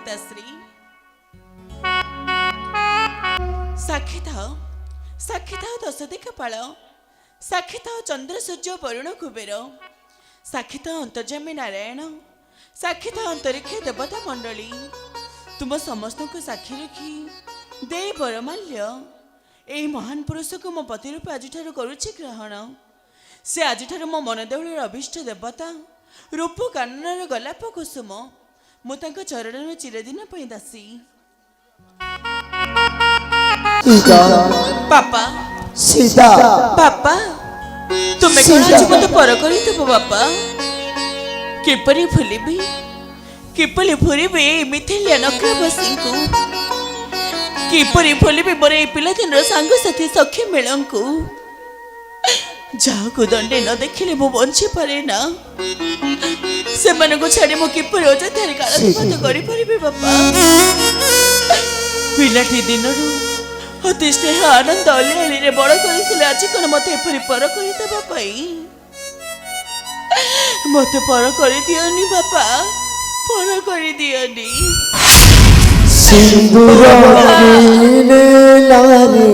ପିତାଶ୍ରୀ ସାକ୍ଷୀ ଥାଅ ଦଶ ଦିକ୍ପାଳ, ସାକ୍ଷୀ ଥାଅ ଚନ୍ଦ୍ର ସୂର୍ଯ୍ୟ ବରୁଣ କୁବେର, ସାକ୍ଷୀ ଥାଅ ଅନ୍ତର୍ଯାମୀ ନାରାୟଣ, ସାକ୍ଷୀ ଥାଅ ଅନ୍ତରିକ୍ଷ ଦେବତା ମଣ୍ଡଳୀ। ତୁମ ସମସ୍ତଙ୍କୁ ସାକ୍ଷୀ ରଖି ଦେଇ ବରମାଲ୍ୟ ଏହି ମହାନ ପୁରୁଷକୁ ମୋ ପତି ରୂପେ ଆଜିଠାରୁ କରୁଛି ଗ୍ରହଣ। ସେ ଆଜିଠାରୁ ମୋ ମନ ଦେଉଳର ଅଭିଷ୍ଟ ଦେବତା, ରୂପ କାନନର ଗୋଲାପ କୁସୁମ। ମୁଁ ତାଙ୍କ ଚରଣର ଚିରଦିନ ପାଇଁ ଦାସୀ। ବାପା ସୀତା, ବାପା ତୁମେ କଣ ଆଜି ମତେ ପର କରିଦେବ ବାପା? କିପରି ଭୁଲିବି ଏଇ ମିଥିଳିଆ ନକ୍ରବାସୀଙ୍କୁ? କିପରି ଭୁଲିବି ମୋର ଏଇ ପିଲାଦିନର ସାଙ୍ଗସାଥି ସଖୀ ମେଳଙ୍କୁ? ଯାହାକୁ ଦଣ୍ଡେ ନ ଦେଖିଲେ ମୁଁ ବଞ୍ଚି ପାରେ ନା। ସେମାନଙ୍କୁ ଛାଡ଼ି ମୁଁ କିପରି ଅଯଥାରେ କାଳାତିପାତ କରିପାରିବି ବାପା? ପିଲାଟି ଦିନରୁ ଅତି ସ୍ନେହ ଆନନ୍ଦ ଅଲିଆଳିରେ ବଡ଼ କରିଥିଲେ, ଆଜି କଣ ମତେ ଏପରି ପର କରିଦେବା ପାଇଁ? ମତେ ପର କରିଦିଅନି ବାପା, ପର କରିଦିଅନି। ସିନ୍ଦୁର ନାରେ